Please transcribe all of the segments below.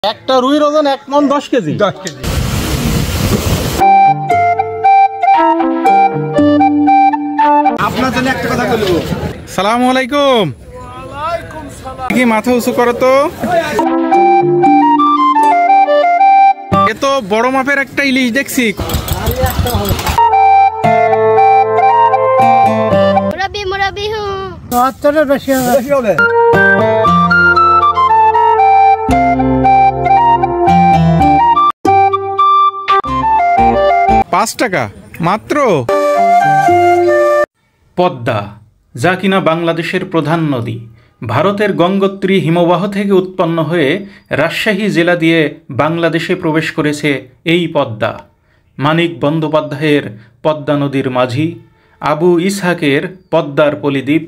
একটা রুইর ওজন 1 মণ 10 কেজি। আপনার জন্য একটা কথা বলবো। সালামু আলাইকুম। কি মাথা উঁচু করো তো। এ তো বড় মাপের একটা ইলিশ দেখছি। মুরাবি হুঁ। 70 বেশি হবে। 5 টাকা মাত্র। পদ্মা, যা কিনা বাংলাদেশের প্রধান নদী, ভারতের গঙ্গোত্রী হিমবাহ থেকে উৎপন্ন হয়ে রাজশাহী জেলা দিয়ে বাংলাদেশে প্রবেশ করেছে এই পদ্মা। মানিক বন্দ্যোপাধ্যায়ের পদ্মা নদীর মাঝি, আবু ইসহাকের পদ্মার পলিদ্বীপ,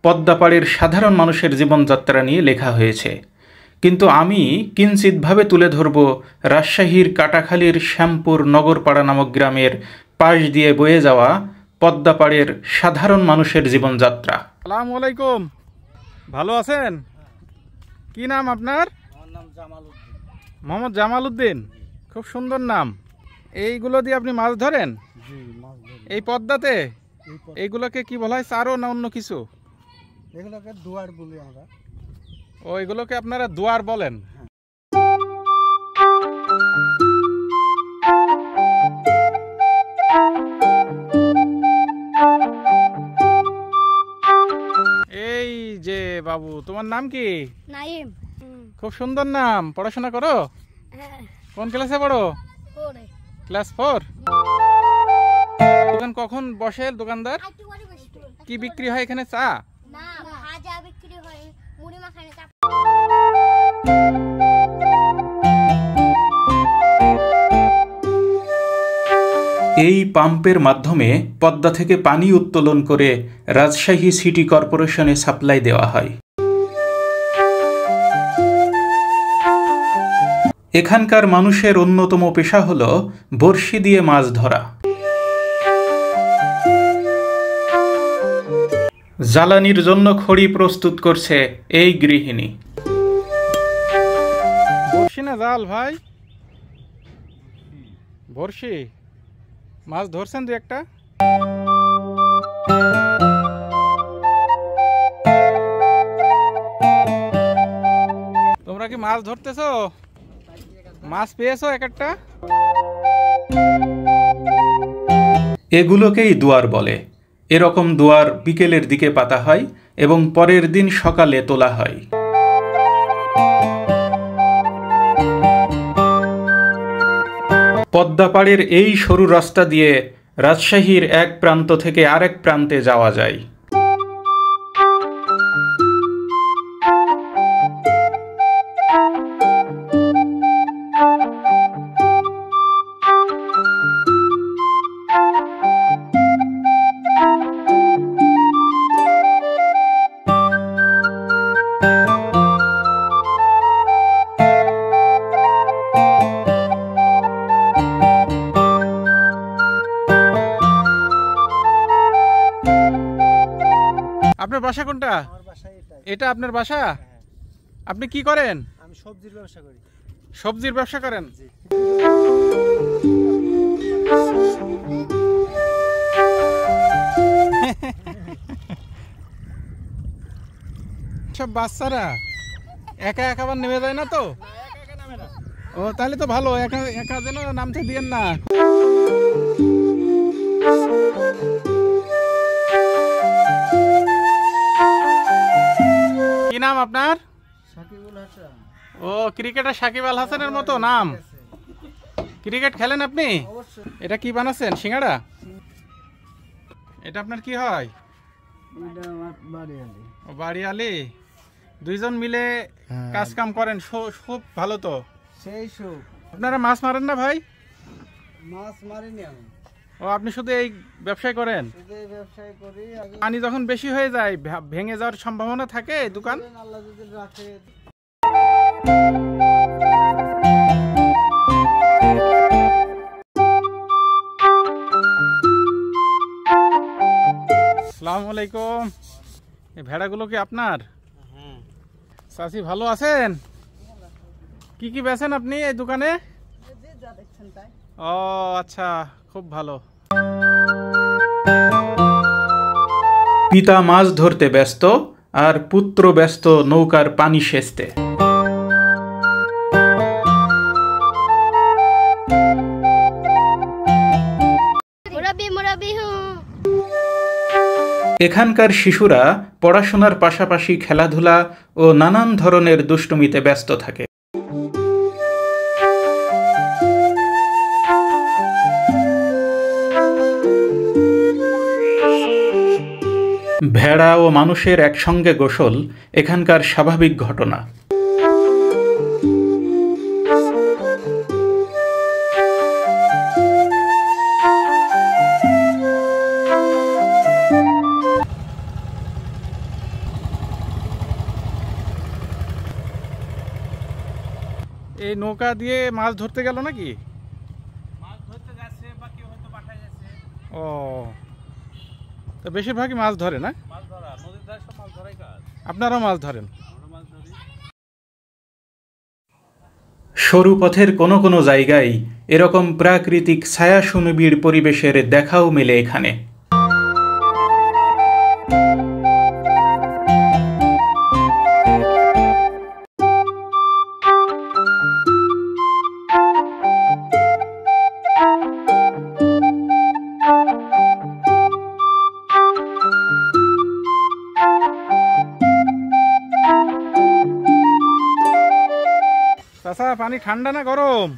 পদ্মাপাড়ের সাধারণ মানুষের জীবনযাত্রা নিয়ে লেখা হয়েছে। কিন্তু আমি কিঞ্চিতভাবে তুলে ধরব রাজশাহীর কাটাখালীর শ্যামপুর নগরপাড়া নামক গ্রামের পাশ দিয়ে বয়ে যাওয়া পদ্মাপাড়ের সাধারণ মানুষের জীবনযাত্রা। আসসালামু আলাইকুম, ভালো আছেন? কি নাম আপনার? মোহাম্মদ জামাল উদ্দিন। খুব সুন্দর নাম। এইগুলো দিয়ে আপনি মাছ ধরেন? এই পদ্মাতে? এইগুলোকে কি বলা হয়, চারো না অন্য কিছু? এগুলোকে দুয়ার বলি আমরা। ও, এগুলোকে আপনারা দুয়ার বলেন? এই যে বাবু, তোমার নাম কি? নাইম। খুব সুন্দর নাম। পড়াশোনা করো? কোন ক্লাসে পড়ো? ক্লাস 4। দোকান কখন বসে দোকানদার? কি বিক্রি হয় এখানে? চা? না, ভাজা বিক্রি হয়, মুড়ি মাখানে চা। এই পাম্পের মাধ্যমে পদ্মা থেকে পানি উত্তোলন করে রাজশাহী সিটি কর্পোরেশনে সাপ্লাই দেওয়া হয়। এখানকার মানুষের অন্যতম পেশা হল বড়শি দিয়ে মাছ ধরা। জ্বালানির জন্য খড়ি প্রস্তুত করছে এই গৃহিণী। বড়শি না জাল ভাই? বড়শি। মাছ ধরছেন দু একটা? তোমরা কি মাছ ধরতেছো? মাছ পেয়েছো এক একটা? এগুলোকেই দুয়ার বলে। এরকম দুয়ার বিকেলের দিকে পাতা হয় এবং পরের দিন সকালে তোলা হয়। পদ্মাপাড়ের এই সরু রাস্তা দিয়ে রাজশাহীর এক প্রান্ত থেকে আরেক প্রান্তে যাওয়া যায়। আপনার বাসা কোনটা? এটা আপনার বাসা? আপনি কি করেন? আমি সবজির ব্যবসা করি। সবজির ব্যবসা করেন? সব বাচ্চারা একা একা আবার নেমে যায় না তো? ও, তাহলে তো ভালো। একা একা যেন নামতে দিয়েন না। কি নাম আপনার? সাকিবুল হাসান। ও, ক্রিকেটার সাকিব আল হাসানের মতো নাম। ক্রিকেট খেলেন আপনি? এটা কি বানাচ্ছেন? সিঙ্গাড়া? এটা আপনার কি হয়? এটা আমার বাড়িয়ালি। ও, বাড়িয়ালি। দুইজন মিলে কাজ কাম করেন, খুব ভালো তো। সেই সুখ। আপনারা মাছ মারেন না ভাই? মাছ মারিনি আমি। ও, আপনি শুধু এই ব্যবসায় করেন? শুধু এই ব্যবসায় করি। পানি যখন বেশি হয়ে যায়, ভেঙে যাওয়ার সম্ভাবনা থাকে দোকান? আল্লাহ যদি রাখে। আসসালামু আলাইকুম। এই ভেড়াগুলো কি আপনার? চাচি ভালো আছেন? কি কি বেচেন আপনি এই দোকানে? যে যা দেখছেন তাই। ও আচ্ছা, খুব ভালো। পিতা মাছ ধরতে ব্যস্ত আর পুত্র ব্যস্ত নৌকার পানি সেচতে। এখানকার শিশুরা পড়াশোনার পাশাপাশি খেলাধুলা ও নানান ধরনের দুষ্টুমিতে ব্যস্ত থাকে। ভেড়া ও মানুষের একসঙ্গে গোসল এখানকার স্বাভাবিক ঘটনা। এই নৌকা দিয়ে মাছ ধরতে গেল নাকি? মাছ ধরতে যাচ্ছে বা কেউ হয়তো বাসায় যাচ্ছে। ও, তো বেশিরভাগই মাছ ধরে না? মাছ ধরা, নদীর ধারে সব মাছ ধরাই কাজ। আপনারাও মাছ ধরেন? আমরা মাছ ধরি। সরু পথের কোনো কোনো জায়গায় এরকম প্রাকৃতিক ছায়া সুনিবিড় পরিবেশের দেখাও মেলে এখানে। চাচা, পানি ঠান্ডা না গরম?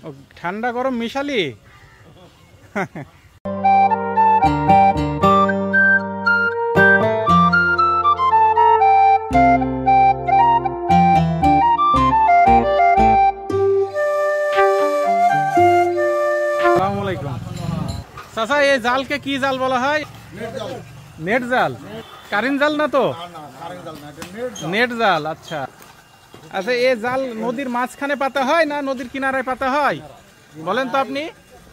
ও, ঠান্ডা গরম মিশালি। আসসালামু আলাইকুম। চাচা, এই জালকে কি জাল বলা হয়? নেট জাল। কারেন্ট জাল না তো? নেট জাল। আচ্ছা আচ্ছা, এই জাল নদীর মাঝখানে পাতা হয় না নদীর কিনারায় পাতা হয় বলেন তো আপনি?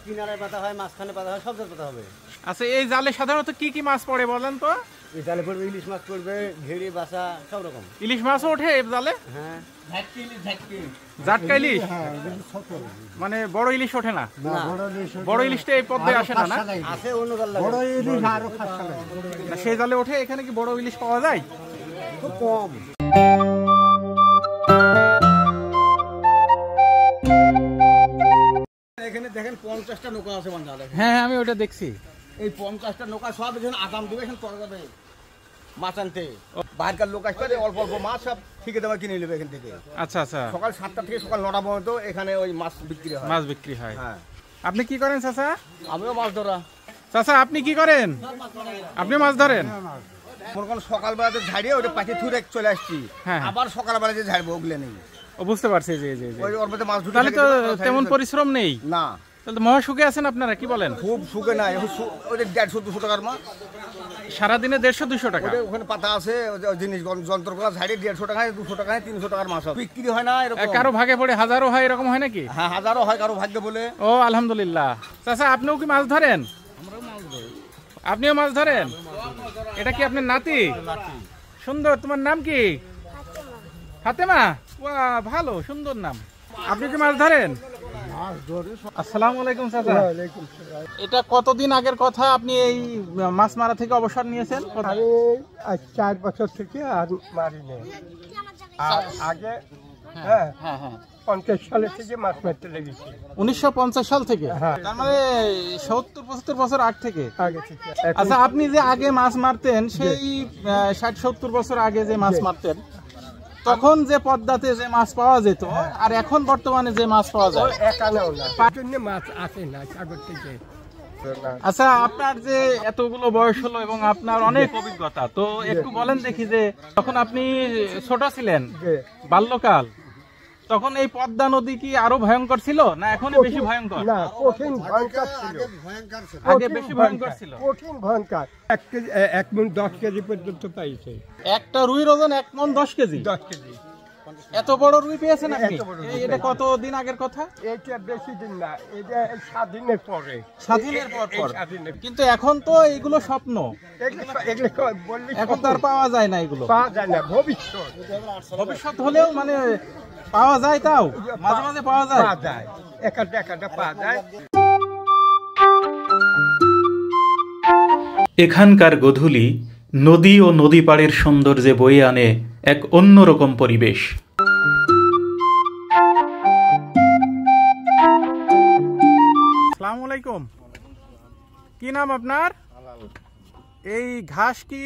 কিনারায় পাতা হয়, মাঝখানে পাতা হয়, সব জায়গায় পাতা হবে। আচ্ছা, এই জালে সাধারণত কি কি মাছ পড়ে বলেন তো? এই জালে পড়বে ইলিশ মাছ পড়বে, ঘেড়ি, বাসা, সব রকম। ইলিশ মাছও ওঠে এই জালে? হ্যাঁ, জাটকা ইলিশ? মানে বড় ইলিশ ওঠে না? বড় ইলিশটা এই পদ্মায় আসে না? না আছে অন্য জাল লাগে। বড় ইলিশ আরো খাসা লাগে। না, সেই জালে ওঠে। এখানে কি বড় ইলিশ পাওয়া যায়? খুব কম। এখানে দেখেন 50টা নৌকা আছে বান্ধা। হ্যাঁ, আমি ওটা দেখছি। এই 50টা নৌকা সব এখানে আগাম দিবে, এখানে পড়া যাবে মাছ আনতে। বাইরের লোক আসবে, অল্প অল্প মাছ সব ঠিকে দেওয়া কিনে নেবে এখান থেকে। আচ্ছা আচ্ছা, সকাল 7টা থেকে সকাল 9টা পর্যন্ত এখানে ওই মাছ বিক্রি হয়। মাছ বিক্রি হয়। হ্যাঁ, আপনি কি করেন চাচা? আমিও মাছ ধরা। চাচা, আপনি কি করেন? আপনি মাছ ধরেন? মনে করেন সকালবেলাতে ঝাড়িয়ে ওটা পাখি থুরে চলে আসছি, হ্যাঁ। আবার সকালবেলা যে ঝাড়বো ওগুলো নেই। ও, বুঝতে পারছি। জি জি জি। ওই ওর মধ্যে মাছ ঢুকে তাহলে তো থাকে, তেমন পরিশ্রম নেই। না, তাহলে তো মহা সুখে আছেন আপনারা, কি বলেন? খুব সুখে নাই। ওই 150-200 টাকার মাছ সারাদিনে 150-200 টাকা? ওখানে পাতা আছে, ওই জিনিস যন্ত্রগুলো ঝাড়িয়ে 150 টাকায়, 200 টাকায়, 300 টাকার মাছ বিক্রি হয় না এরকম। কারো ভাগে পড়ে হাজারও হয়, এরকম হয় নাকি? হ্যাঁ, হাজারও হয় কারো ভাগ্য বলে। ও, আলহামদুলিল্লাহ। চাচা, আপনিও কি মাছ ধরেন? আপনিও মাছ ধরেন? এটা কি আপনার নাতি? সুন্দর। তোমার নাম কি? ফাতেমা। বাহ, ভালো, সুন্দর নাম। আপনি কি মাছ ধরেন? আসসালামু আলাইকুম চাচা। এটা কতদিন আগের কথা আপনি এই মাছ মারা থেকে অবসর নিয়েছেন? আমি 4 বছর থেকে আর মারি নেই। আর আগে হ্যাঁ হ্যাঁ হ্যাঁ, 50 সালে থেকে মাছ মারতে লেগেছি। 1950 সাল থেকে? হ্যাঁ। তার মানে 70-75 বছর আগ থেকে? আগে থেকে। আচ্ছা, আপনি যে আগে মাছ মারতেন, সেই 60-70 বছর আগে যে মাছ মারতেন, তখন যে পদ্মাতে যে মাছ পাওয়া যেত আর এখন বর্তমানে যে মাছ পাওয়া যায় একানেও না, তার জন্য মাছ আসে না সাগর থেকে। আচ্ছা, আপনার যে এতগুলো বয়স হলো এবং আপনার অনেক অভিজ্ঞতা, তো একটু বলেন দেখি যে তখন আপনি ছোট ছিলেন, বাল্যকাল, তখন এই পদ্মা নদী কি আরো ভয়ঙ্কর ছিল না এখন বেশি ভয়ঙ্কর? না, কঠিন ভয়ঙ্কর ছিল। আগে বেশি ভয়ঙ্কর ছিল। কঠিন ভয়ঙ্কর। 1 মণ 10 কেজি পর্যন্ত পাইছে। একটা রুইর ওজন 1 মণ 10 কেজি? 10 কেজি। এত বড় রুই পেয়েছেন আপনি? এত বড় রুই। এটা কতদিন আগের কথা? এটা বেশি দিন না, এটা স্বাধীনের পরে। স্বাধীনের পর পর? স্বাধীনের। কিন্তু এখন তো এগুলো স্বপ্ন, এগুলো বললে এখন তো আর পাওয়া যায় না, এগুলো পাওয়া যায় না। ভবিষ্যৎ ভবিষ্যৎ হলেও মানে পাওয়া যায়, তাও মাঝে মাঝে পাওয়া যায়। পাওয়া যায়, একটা পাওয়া যায়। এখানকার গোধূলি নদী ও নদী পাড়ের সৌন্দর্যে বয়ে আনে এক অন্যরকম পরিবেশ। আসসালামু আলাইকুম, কি নাম আপনার? এই ঘাস কি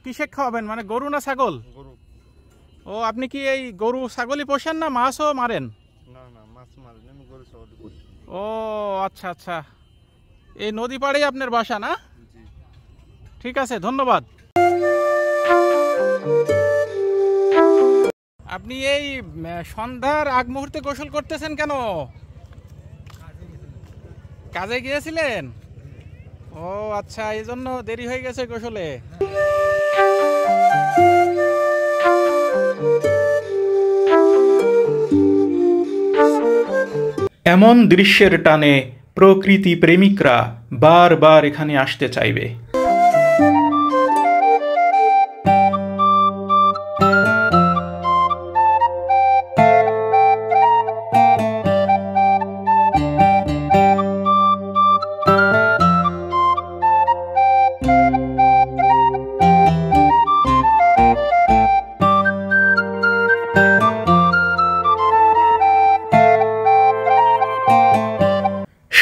কিসে খাওয়াবেন, মানে গরু না ছাগল? ও, আপনি কি এই গরু ছাগলই পোষেন না মাছও মারেন? ও আচ্ছা আচ্ছা, এই নদী পাড়েই আপনার বাসা না? ঠিক আছে, ধন্যবাদ। আপনি এই সন্ধ্যার আগ মুহূর্তে গোসল করতেছেন কেন? কাজে গিয়েছিলেন? ও আচ্ছা, এই জন্য দেরি হয়ে গেছে গোসলে। এমন দৃশ্যের টানে প্রকৃতি প্রেমিকরা বারবার এখানে আসতে চাইবে।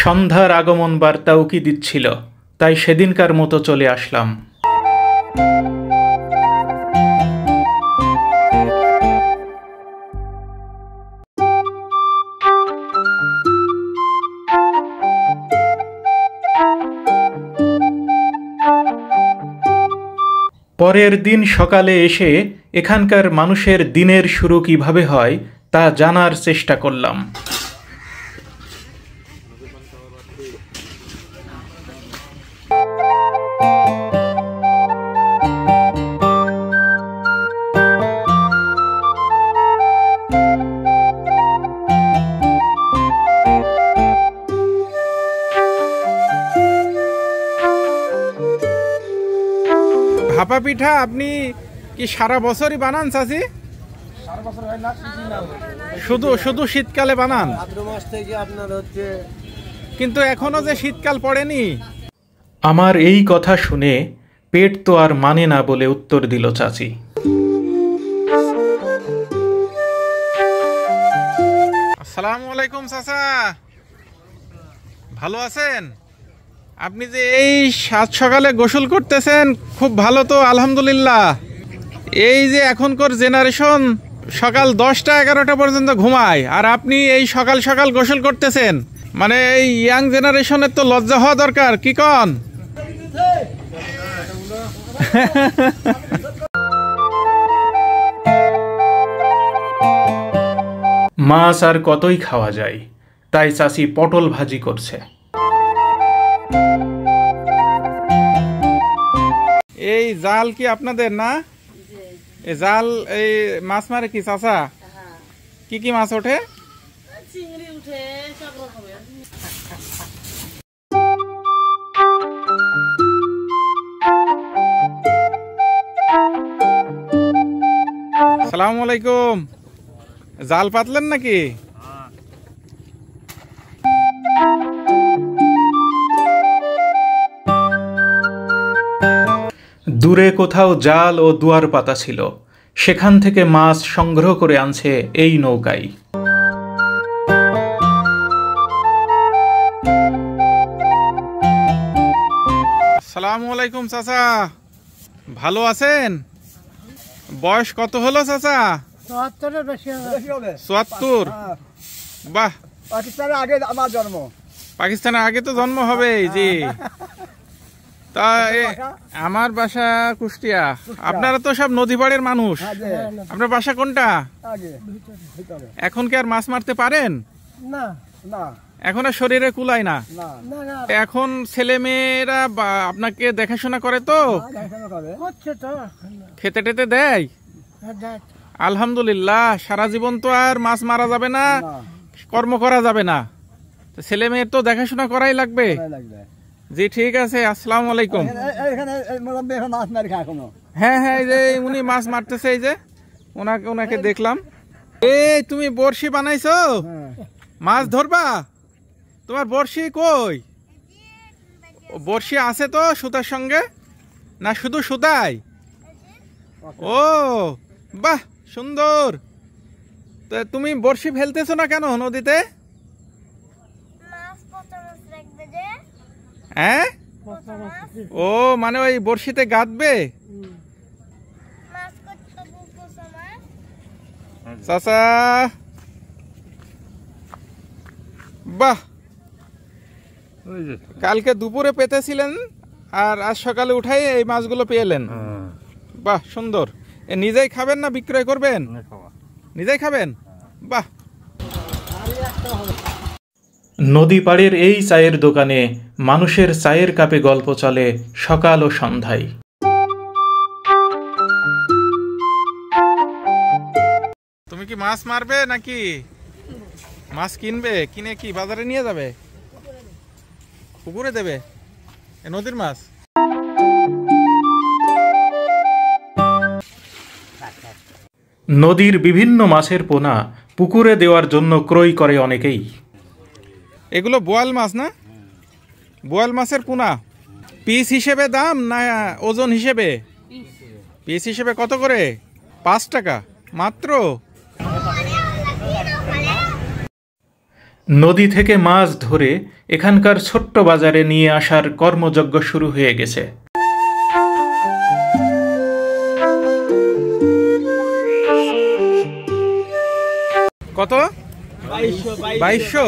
সন্ধ্যার আগমন বার্তাও কি দিচ্ছিল, তাই সেদিনকার মতো চলে আসলাম। পরের দিন সকালে এসে এখানকার মানুষের দিনের শুরু কিভাবে হয় তা জানার চেষ্টা করলাম। ভাপা পিঠা আপনি কি সারা বছরই বানান চাচি? শুধু শীতকালে বানান? ভাদ্র মাস থেকে আপনার হচ্ছে, কিন্তু এখনো যে শীতকাল পড়েনি। আমার এই কথা শুনে পেট তো আর মানে না বলে উত্তর দিল চাচি। আসসালামু আলাইকুম চাচা, ভালো আছেন? আপনি যে এই সাত সকালে গোসল করতেছেন, খুব ভালো তো, আলহামদুলিল্লাহ। এই যে এখনকার জেনারেশন সকাল 10টা 11টা পর্যন্ত ঘুমায়, আর আপনি এই সকাল সকাল গোসল করতেছেন, মানে এই ইয়াং জেনারেশনের তো লজ্জা হওয়া দরকার, কি কন? মাছ আর কতই খাওয়া যায়, তাই চাচি পটল ভাজি করছে। এই জাল কি আপনাদের না? এই জাল, এই মাছ মারে কি চাচা? কি কি মাছ ওঠে? চিংড়ি উঠে, সব রকমের। আসসালামু আলাইকুম, জাল পাতলেন নাকি? দূরে কোথাও জাল ও দুয়ার পাতা ছিল, সেখান থেকে মাছ সংগ্রহ করে আনছে এই নৌকায়। আসসালামু আলাইকুম চাচা, ভালো আছেন? বয়স কত হলো চাচা? ৭৪-এর বেশি হবে। ৭৪? বাহ, পাকিস্তানের আগে আমার জন্ম। পাকিস্তানের আগে তো জন্ম হবে, জি। তা আমার বাসা কুষ্টিয়া। আপনারা তো সব নদী পাড়ের মানুষ, আপনার বাসা কোনটা? এখন কি আর মাছ মারতে পারেন? না না, এখন আর শরীরে কুলায় না। না, না না, এখন ছেলে মেয়েরা আপনাকে দেখাশোনা করে তো? হচ্ছে তো। খেতে টেতে দেয়? দেখ, আলহামদুলিল্লাহ। সারা জীবন তো আর মাছ মারা যাবে না, কর্ম করা যাবে না, তো ছেলে মেয়ের তো দেখাশোনা করাই লাগবে। জি ঠিক আছে, আসসালামু আলাইকুম। মাছ মারি খায় এখনো। হ্যাঁ হ্যাঁ, এই যে উনি মাছ মারতেছে, এই যে ওনাকে দেখলাম। এই তুমি বড়শি বানাইছো? মাছ ধরবা? তোমার বড়শি কই? বড়শি আছে তো সুতার সঙ্গে, না শুধু সুতাই? ও বাহ, সুন্দর। তো তুমি বড়শি ফেলতেছো না কেন নদীতে? হ্যাঁ, ও মানে ওই বড়শিতে গাঁথবে? চাচা বাহ, কালকে দুপুরে পেতেছিলেন আর আজ সকালে উঠাই এই মাছগুলো পেয়েলেন। বাহ, সুন্দর। এ নিজেই খাবেন না বিক্রয় করবেন? নিজেই খাবেন। বাহ। নদী পাড়ের এই চায়ের দোকানে মানুষের চায়ের কাপে গল্প চলে সকাল ও সন্ধ্যায়। তুমি কি মাছ মারবে নাকি মাছ কিনবে? কিনে কি বাজারে নিয়ে যাবে? পুকুরে দেবে? এ নদীর মাছ। নদীর বিভিন্ন মাছের পোনা পুকুরে দেওয়ার জন্য ক্রয় করে অনেকেই। এগুলো বোয়াল মাছ না? বোয়াল মাছের পোনা পিস হিসেবে দাম না ওজন হিসেবে? পিস হিসেবে কত করে? 5 টাকা মাত্র। নদী থেকে মাছ ধরে এখানকার ছোট্ট বাজারে নিয়ে আসার কর্মযজ্ঞ শুরু হয়ে গেছে। কত? 2200।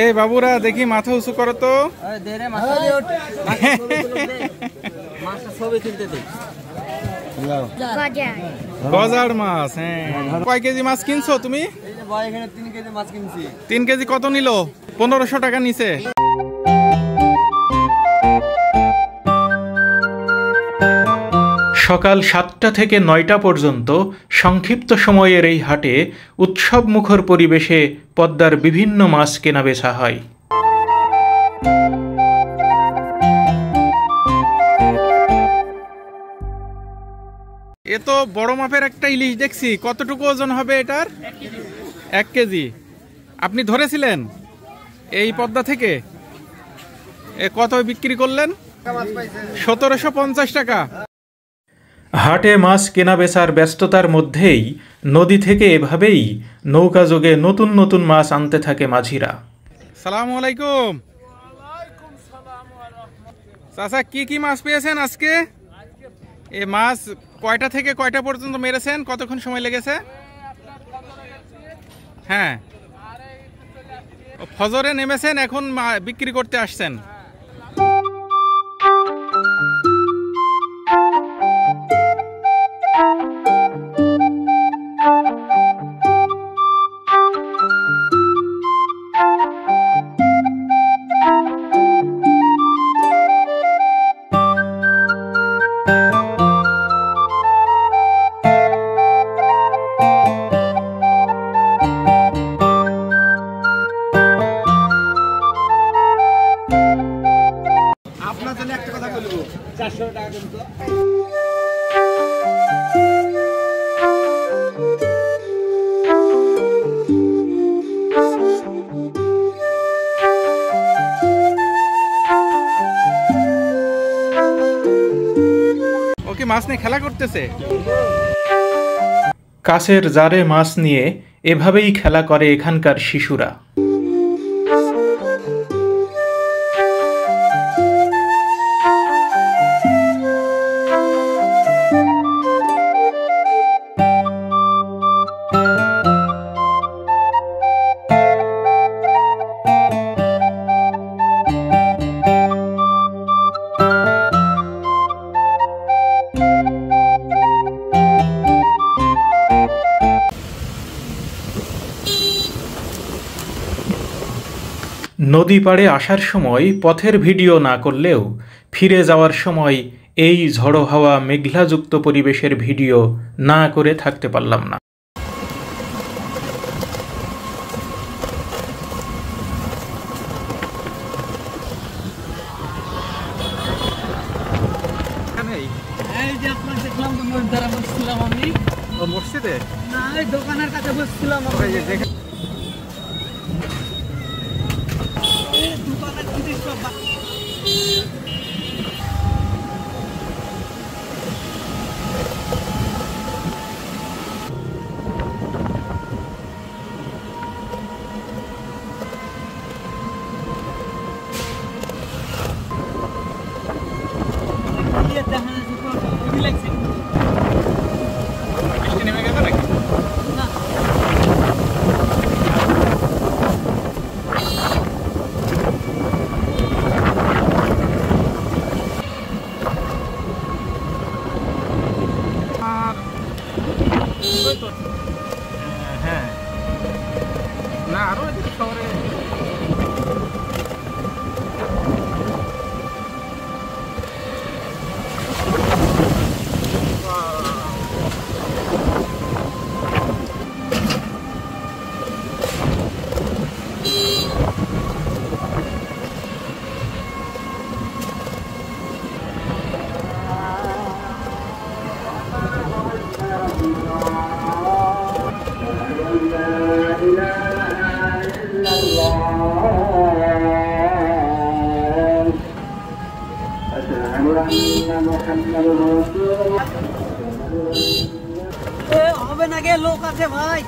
এ বাবুরা দেখি মাথা উঁচু করো তো। গজার মাছ। হ্যাঁ, কয় কেজি মাছ কিনছো তুমি? 3 কেজি। কত নিল? 1500 টাকা নিছে। সকাল 7টা থেকে 9টা পর্যন্ত সংক্ষিপ্ত সময়ের এই হাটে উৎসবমুখর পরিবেশে পদ্মার বিভিন্ন মাছ কেনাবেচা হয়। এ তো বড় মাপের একটা ইলিশ দেখছি। কতটুকু ওজন হবে এটার? 1 কেজি। আপনি ধরেছিলেন এই পদ্মা থেকে? এ কত বিক্রি করলেন? 1750 টাকা। হাটে মাছ কেনাবেচার ব্যস্ততার মধ্যেই নদী থেকে এভাবেই নৌকাযোগে নতুন নতুন মাছ আনতে থাকে মাঝিরা। সালামু আলাইকুম। চাচা, কি কি মাছ পেয়েছেন আজকে? এ মাছ কয়টা থেকে কয়টা পর্যন্ত মেরেছেন? কতক্ষণ সময় লেগেছে? হ্যাঁ, ফজরে নেমেছেন, এখন বিক্রি করতে আসছেন। আপনার জন্য একটা কথা বলবো, 400 টাকা দিন তো। ও কি মাছ নিয়ে খেলা করতেছে? কাছের জারে মাছ নিয়ে এভাবেই খেলা করে এখানকার শিশুরা। নদী পাড়ে আসার সময় পথের ভিডিও না করলেও ফিরে যাওয়ার সময় এই ঝড়ো হাওয়া মেঘলাযুক্ত পরিবেশের ভিডিও না করে থাকতে পারলাম না। এই যে আপনার দেখলাম তো মোট দ্বারা বসছিলাম আমি। ও মসজিদে না এই দোকানের কাছে বসছিলাম আমি। ওই যে দেখে এই দোকানের জিনিস সব ইয়ে দেখা যাচ্ছে পুরো হেভি লাগছে। বৃষ্টি নেমে গেছে নাকি? না আর হ্যাঁ না আরো এদিকে শহরে হবে না গে লোক আছে ভাই।